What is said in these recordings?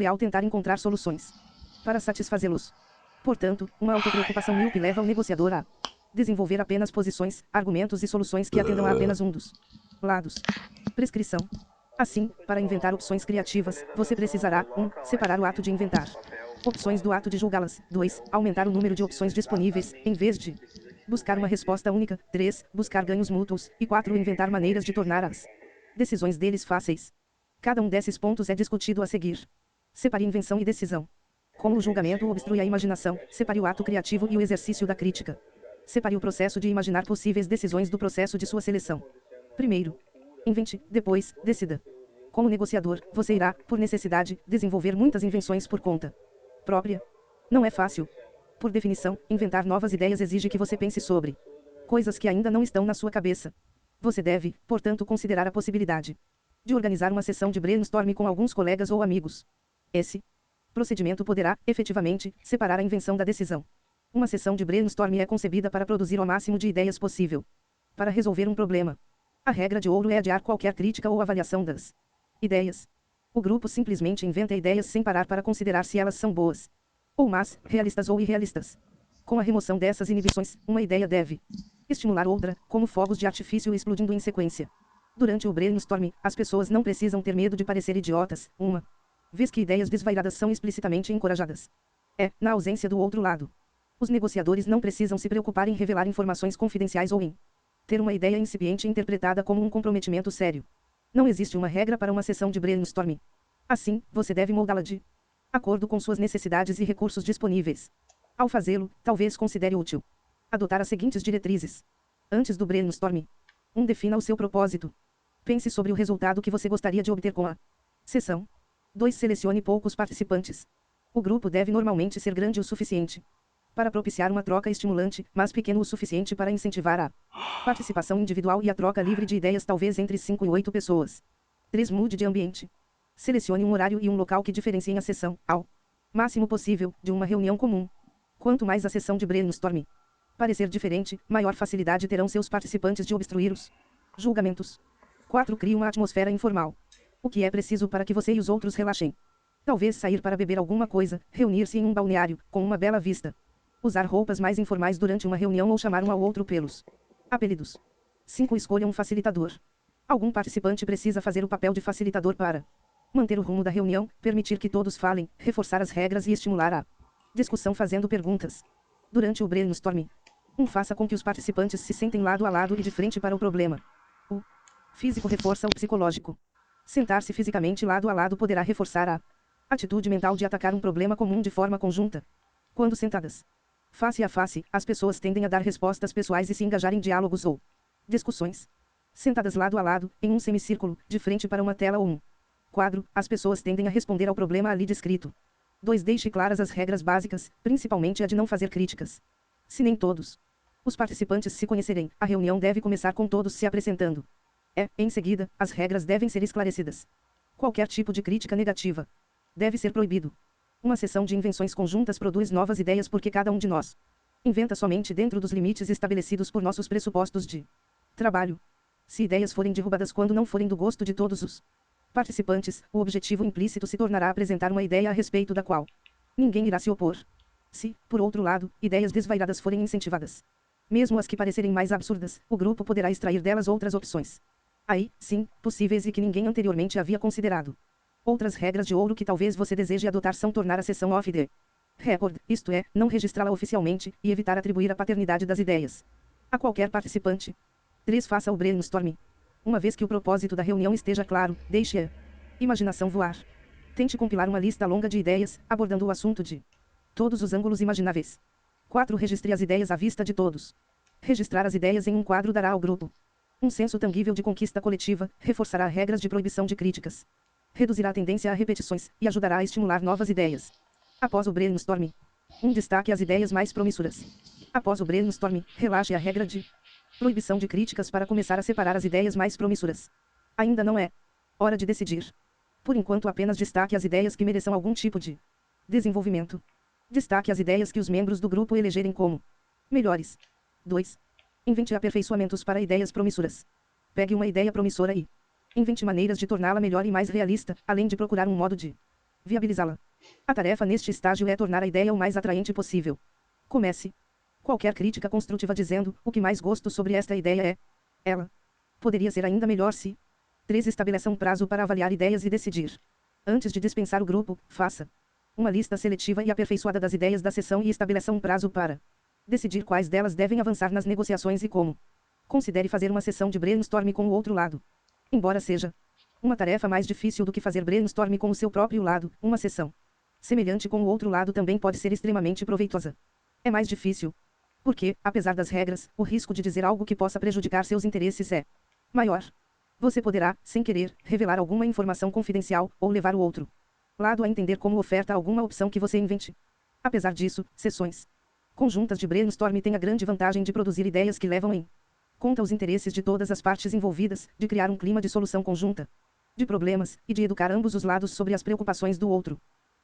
ao tentar encontrar soluções para satisfazê-los. Portanto, uma autopreocupação míope leva o negociador a desenvolver apenas posições, argumentos e soluções que atendam a apenas um dos lados. Prescrição. Assim, para inventar opções criativas, você precisará 1. Separar o ato de inventar opções do ato de julgá-las. 2. Aumentar o número de opções disponíveis, em vez de buscar uma resposta única. 3. Buscar ganhos mútuos. E 4. Inventar maneiras de tornar as decisões deles fáceis. Cada um desses pontos é discutido a seguir. Separe invenção e decisão. Como o julgamento obstrui a imaginação, separe o ato criativo e o exercício da crítica. Separe o processo de imaginar possíveis decisões do processo de sua seleção. Primeiro, invente, depois, decida. Como negociador, você irá, por necessidade, desenvolver muitas invenções por conta própria. Não é fácil. Por definição, inventar novas ideias exige que você pense sobre coisas que ainda não estão na sua cabeça. Você deve, portanto, considerar a possibilidade de organizar uma sessão de brainstorming com alguns colegas ou amigos. Esse procedimento poderá, efetivamente, separar a invenção da decisão. Uma sessão de brainstorming é concebida para produzir o máximo de ideias possível para resolver um problema. A regra de ouro é adiar qualquer crítica ou avaliação das ideias. O grupo simplesmente inventa ideias sem parar para considerar se elas são boas ou más, realistas ou irrealistas. Com a remoção dessas inibições, uma ideia deve estimular outra, como fogos de artifício explodindo em sequência. Durante o brainstorming, as pessoas não precisam ter medo de parecer idiotas, uma vez que ideias desvairadas são explicitamente encorajadas. Na ausência do outro lado, os negociadores não precisam se preocupar em revelar informações confidenciais ou em ter uma ideia incipiente interpretada como um comprometimento sério. Não existe uma regra para uma sessão de brainstorming. Assim, você deve moldá-la de acordo com suas necessidades e recursos disponíveis. Ao fazê-lo, talvez considere útil adotar as seguintes diretrizes. Antes do brainstorming, 1. Defina o seu propósito. Pense sobre o resultado que você gostaria de obter com a sessão. 2. Selecione poucos participantes. O grupo deve normalmente ser grande o suficiente para propiciar uma troca estimulante, mas pequeno o suficiente para incentivar a participação individual e a troca livre de ideias, talvez entre 5 e 8 pessoas. 3. Mude de ambiente. Selecione um horário e um local que diferenciem a sessão, ao máximo possível, de uma reunião comum. Quanto mais a sessão de brainstorming parecer diferente, maior facilidade terão seus participantes de obstruir os julgamentos. 4. Crie uma atmosfera informal. O que é preciso para que você e os outros relaxem? Talvez sair para beber alguma coisa, reunir-se em um balneário, com uma bela vista. Usar roupas mais informais durante uma reunião ou chamar um ao outro pelos apelidos. 5. Escolha um facilitador. Algum participante precisa fazer o papel de facilitador para manter o rumo da reunião, permitir que todos falem, reforçar as regras e estimular a discussão fazendo perguntas. Durante o brainstorming, faça com que os participantes se sentem lado a lado e de frente para o problema. O físico reforça o psicológico. Sentar-se fisicamente lado a lado poderá reforçar a atitude mental de atacar um problema comum de forma conjunta. Quando sentadas face a face, as pessoas tendem a dar respostas pessoais e se engajar em diálogos ou discussões. Sentadas lado a lado, em um semicírculo, de frente para uma tela ou um quadro, as pessoas tendem a responder ao problema ali descrito. 2. Deixe claras as regras básicas, principalmente a de não fazer críticas. Se nem todos os participantes se conhecerem, a reunião deve começar com todos se apresentando. Em seguida, as regras devem ser esclarecidas. Qualquer tipo de crítica negativa deve ser proibido. Uma sessão de invenções conjuntas produz novas ideias porque cada um de nós inventa somente dentro dos limites estabelecidos por nossos pressupostos de trabalho. Se ideias forem derrubadas quando não forem do gosto de todos os participantes, o objetivo implícito se tornará apresentar uma ideia a respeito da qual ninguém irá se opor. Se, por outro lado, ideias desvairadas forem incentivadas, mesmo as que parecerem mais absurdas, o grupo poderá extrair delas outras opções. Aí, sim, possíveis e que ninguém anteriormente havia considerado. Outras regras de ouro que talvez você deseje adotar são tornar a sessão off the record, isto é, não registrá-la oficialmente, e evitar atribuir a paternidade das ideias a qualquer participante. 3. Faça o brainstorming. Uma vez que o propósito da reunião esteja claro, deixe a imaginação voar. Tente compilar uma lista longa de ideias, abordando o assunto de todos os ângulos imagináveis. 4. Registre as ideias à vista de todos. Registrar as ideias em um quadro dará ao grupo um senso tangível de conquista coletiva, reforçará regras de proibição de críticas, reduzirá a tendência a repetições, e ajudará a estimular novas ideias. Após o brainstorming, destaque as ideias mais promissoras. Após o brainstorming, relaxe a regra de proibição de críticas para começar a separar as ideias mais promissoras. Ainda não é hora de decidir. Por enquanto, apenas destaque as ideias que mereçam algum tipo de desenvolvimento. Destaque as ideias que os membros do grupo elegerem como melhores. 2. Invente aperfeiçoamentos para ideias promissoras. Pegue uma ideia promissora e invente maneiras de torná-la melhor e mais realista, além de procurar um modo de Viabilizá-la. A tarefa neste estágio é tornar a ideia o mais atraente possível. Comece qualquer crítica construtiva dizendo: o que mais gosto sobre esta ideia é ela. Poderia ser ainda melhor se. 3. Estabeleça um prazo para avaliar ideias e decidir. Antes de dispensar o grupo, faça uma lista seletiva e aperfeiçoada das ideias da sessão e estabeleça um prazo para decidir quais delas devem avançar nas negociações e como. Considere fazer uma sessão de brainstorm com o outro lado. Embora seja uma tarefa mais difícil do que fazer brainstorm com o seu próprio lado, uma sessão semelhante com o outro lado também pode ser extremamente proveitosa. É mais difícil porque, apesar das regras, o risco de dizer algo que possa prejudicar seus interesses é maior. Você poderá, sem querer, revelar alguma informação confidencial, ou levar o outro lado a entender como oferta alguma opção que você invente. Apesar disso, sessões conjuntas de brainstorm têm a grande vantagem de produzir ideias que levam em conta os interesses de todas as partes envolvidas, de criar um clima de solução conjunta de problemas, e de educar ambos os lados sobre as preocupações do outro.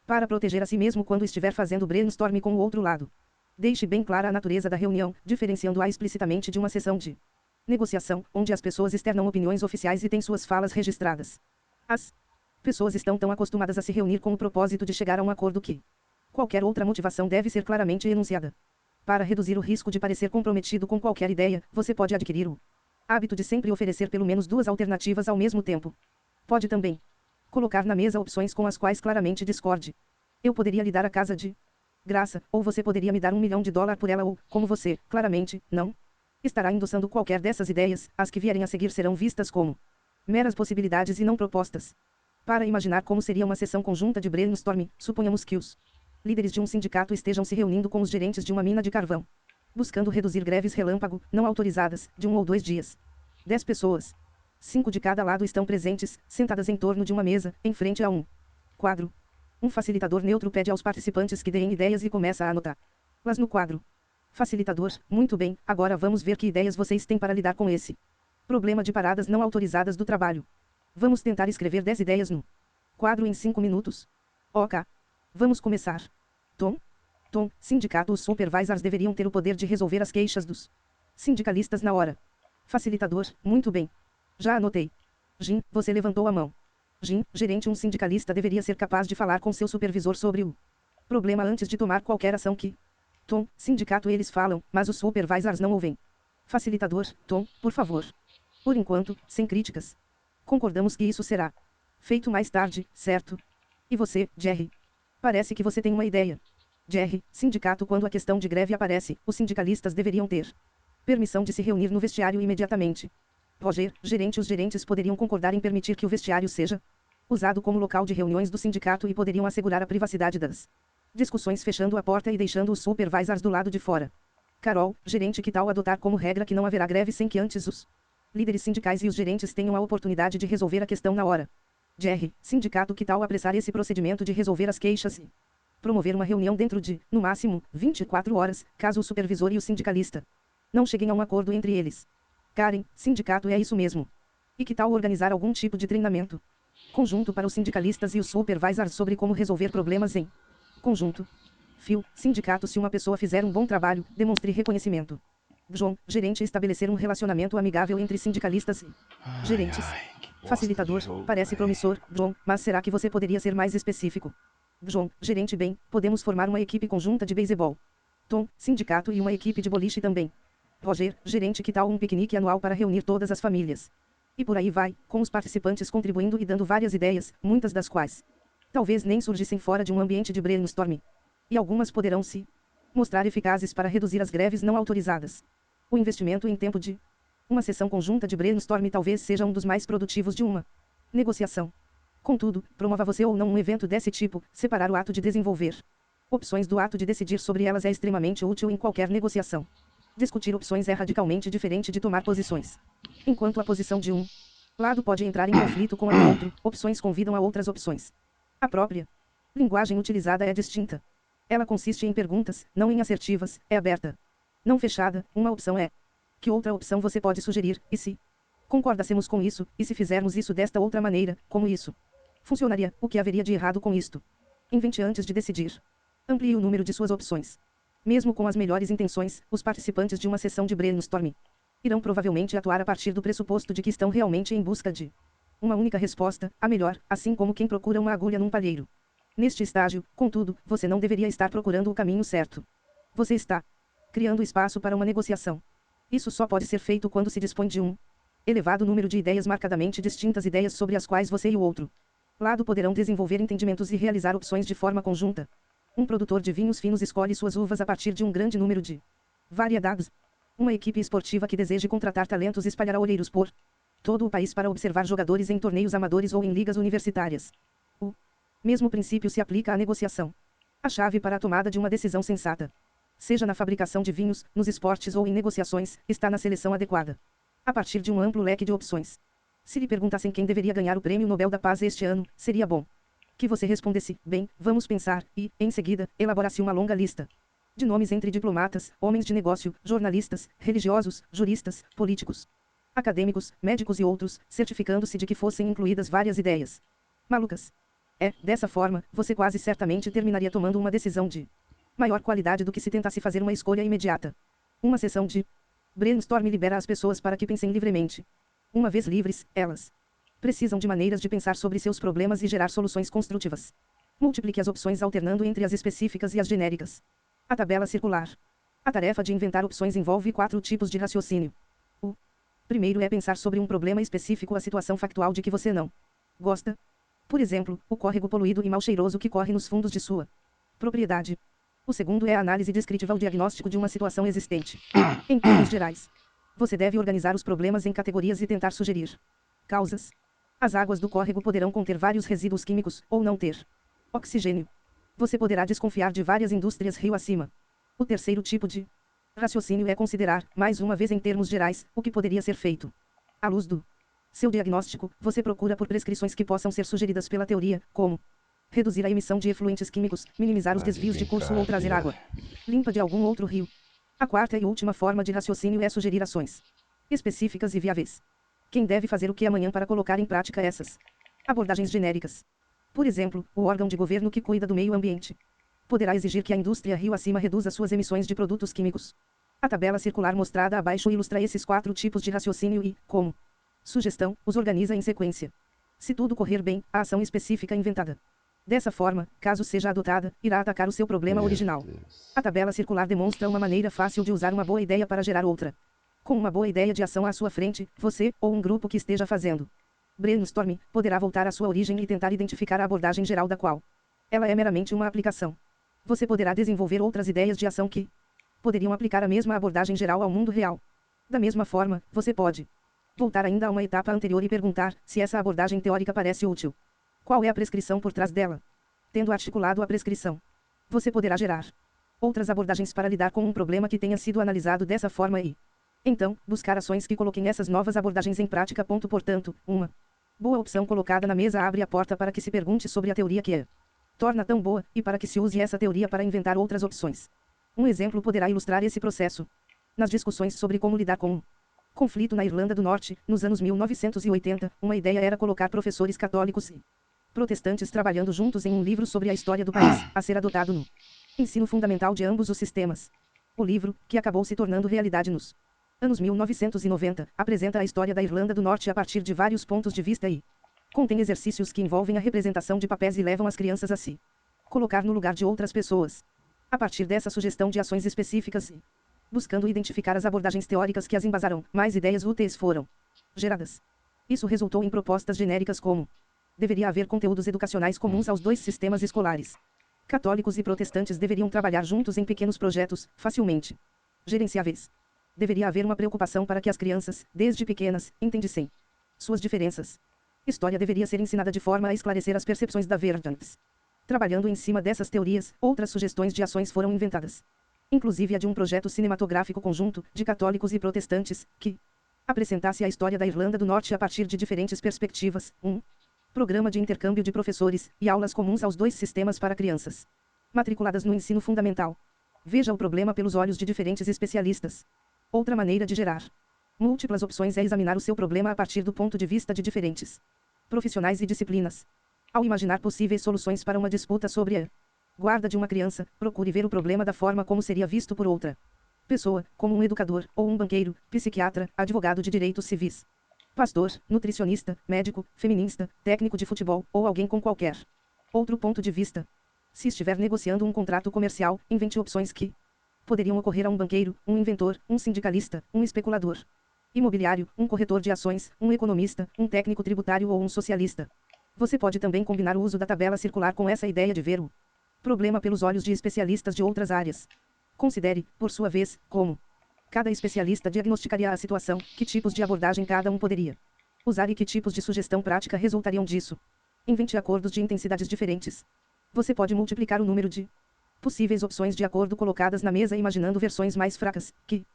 Para proteger a si mesmo quando estiver fazendo brainstorm com o outro lado. Deixe bem clara a natureza da reunião, diferenciando-a explicitamente de uma sessão de negociação, onde as pessoas externam opiniões oficiais e têm suas falas registradas. As pessoas estão tão acostumadas a se reunir com o propósito de chegar a um acordo que qualquer outra motivação deve ser claramente enunciada. Para reduzir o risco de parecer comprometido com qualquer ideia, você pode adquirir o hábito de sempre oferecer pelo menos 2 alternativas ao mesmo tempo. Pode também colocar na mesa opções com as quais claramente discorde. Eu poderia lhe dar a casa de graça, ou você poderia me dar $1 milhão por ela, ou, como você, claramente, não estará endossando qualquer dessas ideias, as que vierem a seguir serão vistas como meras possibilidades e não propostas. Para imaginar como seria uma sessão conjunta de brainstorm, suponhamos que os líderes de um sindicato estejam se reunindo com os gerentes de uma mina de carvão, buscando reduzir greves relâmpago, não autorizadas, de 1 ou 2 dias. 10 pessoas, 5 de cada lado estão presentes, sentadas em torno de uma mesa, em frente a um quadro. Um facilitador neutro pede aos participantes que deem ideias e começa a anotá-las no quadro. Facilitador: muito bem, agora vamos ver que ideias vocês têm para lidar com esse problema de paradas não autorizadas do trabalho. Vamos tentar escrever 10 ideias no quadro em 5 minutos. Ok. Vamos começar. Tom? Sindicato: os supervisors deveriam ter o poder de resolver as queixas dos sindicalistas na hora. Facilitador: muito bem. Já anotei. Jim, você levantou a mão. Jim, gerente: um sindicalista deveria ser capaz de falar com seu supervisor sobre o problema antes de tomar qualquer ação que. Tom: sindicato: eles falam, mas os supervisors não ouvem. Facilitador: Tom, por favor. Por enquanto, sem críticas. Concordamos que isso será feito mais tarde, certo? E você, Jerry? Parece que você tem uma ideia. Jerry: sindicato: quando a questão de greve aparece, os sindicalistas deveriam ter permissão de se reunir no vestiário imediatamente. Roger: gerente: os gerentes poderiam concordar em permitir que o vestiário seja usado como local de reuniões do sindicato e poderiam assegurar a privacidade das discussões fechando a porta e deixando os supervisors do lado de fora. Carol: gerente: que tal adotar como regra que não haverá greve sem que antes os líderes sindicais e os gerentes tenham a oportunidade de resolver a questão na hora. Jerry: sindicato: que tal apressar esse procedimento de resolver as queixas e promover uma reunião dentro de, no máximo, 24 horas, caso o supervisor e o sindicalista não cheguem a um acordo entre eles. Karen: sindicato: é isso mesmo. E que tal organizar algum tipo de treinamento conjunto para os sindicalistas e os supervisors sobre como resolver problemas em conjunto? Phil: sindicato: se uma pessoa fizer um bom trabalho, demonstre reconhecimento. John: gerente: estabelecer um relacionamento amigável entre sindicalistas e gerentes. Facilitador: parece promissor, John, mas será que você poderia ser mais específico? John: gerente: bem, podemos formar uma equipe conjunta de beisebol. Tom: sindicato: e uma equipe de boliche também. Roger: gerente: que tal um piquenique anual para reunir todas as famílias? E por aí vai, com os participantes contribuindo e dando várias ideias, muitas das quais talvez nem surgissem fora de um ambiente de brainstorm. E algumas poderão se mostrar eficazes para reduzir as greves não autorizadas. O investimento em tempo de uma sessão conjunta de brainstorm talvez seja um dos mais produtivos de uma negociação. Contudo, promova você ou não um evento desse tipo, separar o ato de desenvolver opções do ato de decidir sobre elas é extremamente útil em qualquer negociação. Discutir opções é radicalmente diferente de tomar posições. Enquanto a posição de um lado pode entrar em conflito com a do outro, opções convidam a outras opções. A própria linguagem utilizada é distinta. Ela consiste em perguntas, não em assertivas, é aberta, não fechada. Uma opção é: que outra opção você pode sugerir, e se concordássemos com isso, e se fizermos isso desta outra maneira, como isso funcionaria, o que haveria de errado com isto? Invente antes de decidir. Amplie o número de suas opções. Mesmo com as melhores intenções, os participantes de uma sessão de brainstorm irão provavelmente atuar a partir do pressuposto de que estão realmente em busca de uma única resposta, a melhor, assim como quem procura uma agulha num palheiro. Neste estágio, contudo, você não deveria estar procurando o caminho certo. Você está criando espaço para uma negociação. Isso só pode ser feito quando se dispõe de um elevado número de ideias marcadamente distintas, ideias sobre as quais você e o outro lado poderão desenvolver entendimentos e realizar opções de forma conjunta. Um produtor de vinhos finos escolhe suas uvas a partir de um grande número de variedades. Uma equipe esportiva que deseje contratar talentos espalhará olheiros por todo o país para observar jogadores em torneios amadores ou em ligas universitárias. O mesmo princípio se aplica à negociação. A chave para a tomada de uma decisão sensata, seja na fabricação de vinhos, nos esportes ou em negociações, está na seleção adequada. A partir de um amplo leque de opções. Se lhe perguntassem quem deveria ganhar o Prêmio Nobel da Paz este ano, seria bom que você respondesse, bem, vamos pensar, e, em seguida, elaborasse uma longa lista de nomes entre diplomatas, homens de negócio, jornalistas, religiosos, juristas, políticos, acadêmicos, médicos e outros, certificando-se de que fossem incluídas várias ideias malucas. Dessa forma, você quase certamente terminaria tomando uma decisão de maior qualidade do que se tentasse fazer uma escolha imediata. Uma sessão de brainstorm libera as pessoas para que pensem livremente. Uma vez livres, elas precisam de maneiras de pensar sobre seus problemas e gerar soluções construtivas. Multiplique as opções alternando entre as específicas e as genéricas. A tabela circular. A tarefa de inventar opções envolve 4 tipos de raciocínio. O primeiro é pensar sobre um problema específico, a situação factual de que você não gosta. Por exemplo, o córrego poluído e mal cheiroso que corre nos fundos de sua propriedade. O segundo é a análise descritiva, o diagnóstico de uma situação existente. Em termos gerais, você deve organizar os problemas em categorias e tentar sugerir causas. As águas do córrego poderão conter vários resíduos químicos, ou não ter oxigênio. Você poderá desconfiar de várias indústrias rio acima. O terceiro tipo de raciocínio é considerar, mais uma vez em termos gerais, o que poderia ser feito. À luz do seu diagnóstico, você procura por prescrições que possam ser sugeridas pela teoria, como reduzir a emissão de efluentes químicos, minimizar os desvios de curso ou trazer água limpa de algum outro rio. A quarta e última forma de raciocínio é sugerir ações específicas e viáveis. Quem deve fazer o que amanhã para colocar em prática essas abordagens genéricas? Por exemplo, o órgão de governo que cuida do meio ambiente poderá exigir que a indústria rio acima reduza suas emissões de produtos químicos. A tabela circular mostrada abaixo ilustra esses 4 tipos de raciocínio e, como sugestão, os organiza em sequência. Se tudo correr bem, a ação específica inventada dessa forma, caso seja adotada, irá atacar o seu problema original. A tabela circular demonstra uma maneira fácil de usar uma boa ideia para gerar outra. Com uma boa ideia de ação à sua frente, você, ou um grupo que esteja fazendo brainstorming, poderá voltar à sua origem e tentar identificar a abordagem geral da qual ela é meramente uma aplicação. Você poderá desenvolver outras ideias de ação que poderiam aplicar a mesma abordagem geral ao mundo real. Da mesma forma, você pode voltar ainda a uma etapa anterior e perguntar se essa abordagem teórica parece útil. Qual é a prescrição por trás dela? Tendo articulado a prescrição, você poderá gerar outras abordagens para lidar com um problema que tenha sido analisado dessa forma e, então, buscar ações que coloquem essas novas abordagens em prática. Portanto, uma boa opção colocada na mesa abre a porta para que se pergunte sobre a teoria que torna tão boa, e para que se use essa teoria para inventar outras opções. Um exemplo poderá ilustrar esse processo. Nas discussões sobre como lidar com um conflito na Irlanda do Norte, nos anos 1980, uma ideia era colocar professores católicos e protestantes trabalhando juntos em um livro sobre a história do país, a ser adotado no ensino fundamental de ambos os sistemas. O livro, que acabou se tornando realidade nos anos 1990, apresenta a história da Irlanda do Norte a partir de vários pontos de vista e contém exercícios que envolvem a representação de papéis e levam as crianças a se colocar no lugar de outras pessoas. A partir dessa sugestão de ações específicas e buscando identificar as abordagens teóricas que as embasarão, mais ideias úteis foram geradas. Isso resultou em propostas genéricas como: deveria haver conteúdos educacionais comuns aos 2 sistemas escolares. Católicos e protestantes deveriam trabalhar juntos em pequenos projetos, facilmente gerenciáveis. Deveria haver uma preocupação para que as crianças, desde pequenas, entendessem suas diferenças. História deveria ser ensinada de forma a esclarecer as percepções da verdade. Trabalhando em cima dessas teorias, outras sugestões de ações foram inventadas. Inclusive a de um projeto cinematográfico conjunto, de católicos e protestantes, que apresentasse a história da Irlanda do Norte a partir de diferentes perspectivas. Programa de intercâmbio de professores, e aulas comuns aos 2 sistemas para crianças matriculadas no ensino fundamental. Veja o problema pelos olhos de diferentes especialistas. Outra maneira de gerar múltiplas opções é examinar o seu problema a partir do ponto de vista de diferentes profissionais e disciplinas. Ao imaginar possíveis soluções para uma disputa sobre a guarda de uma criança, procure ver o problema da forma como seria visto por outra pessoa, como um educador, ou um banqueiro, psiquiatra, advogado de direitos civis, pastor, nutricionista, médico, feminista, técnico de futebol, ou alguém com qualquer Outro ponto de vista. Se estiver negociando um contrato comercial, invente opções que poderiam ocorrer a um banqueiro, um inventor, um sindicalista, um especulador imobiliário, um corretor de ações, um economista, um técnico tributário ou um socialista. Você pode também combinar o uso da tabela circular com essa ideia de ver o problema pelos olhos de especialistas de outras áreas. Considere, por sua vez, como cada especialista diagnosticaria a situação, que tipos de abordagem cada um poderia usar e que tipos de sugestão prática resultariam disso. Invente acordos de intensidades diferentes. Você pode multiplicar o número de possíveis opções de acordo colocadas na mesa imaginando versões mais fracas, que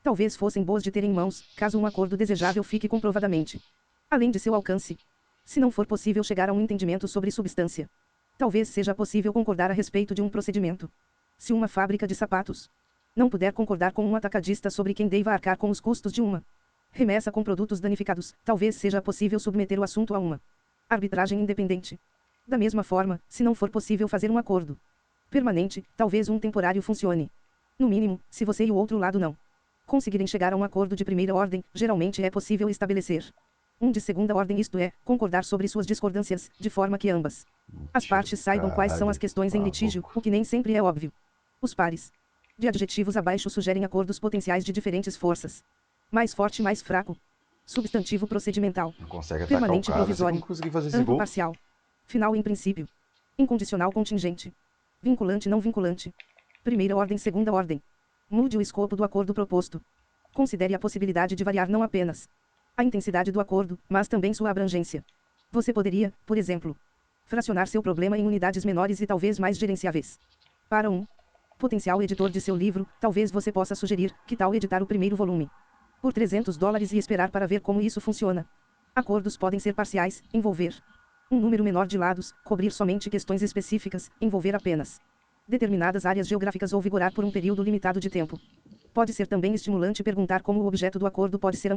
talvez fossem boas de ter em mãos, caso um acordo desejável fique comprovadamente além de seu alcance. Se não for possível chegar a um entendimento sobre substância, talvez seja possível concordar a respeito de um procedimento. Se uma fábrica de sapatos não puder concordar com um atacadista sobre quem deva arcar com os custos de uma remessa com produtos danificados, talvez seja possível submeter o assunto a uma arbitragem independente. Da mesma forma, se não for possível fazer um acordo permanente, talvez um temporário funcione. No mínimo, se você e o outro lado não conseguirem chegar a um acordo de primeira ordem, geralmente é possível estabelecer um de segunda ordem, isto é, concordar sobre suas discordâncias, de forma que ambas as partes saibam quais são as questões em litígio, o que nem sempre é óbvio. Os pares de adjetivos abaixo sugerem acordos potenciais de diferentes forças. Mais forte, mais fraco. Substantivo procedimental. Não consegue atacar Permanente o cara, provisório. você conseguir fazer esse Amplo gol. parcial. Final em princípio. Incondicional contingente. Vinculante não vinculante. Primeira ordem, segunda ordem. Mude o escopo do acordo proposto. Considere a possibilidade de variar não apenas a intensidade do acordo, mas também sua abrangência. Você poderia, por exemplo, fracionar seu problema em unidades menores e talvez mais gerenciáveis. Para um potencial editor de seu livro, talvez você possa sugerir, que tal editar o primeiro volume por $300 e esperar para ver como isso funciona. Acordos podem ser parciais, envolver um número menor de lados, cobrir somente questões específicas, envolver apenas determinadas áreas geográficas ou vigorar por um período limitado de tempo. Pode ser também estimulante perguntar como o objeto do acordo pode ser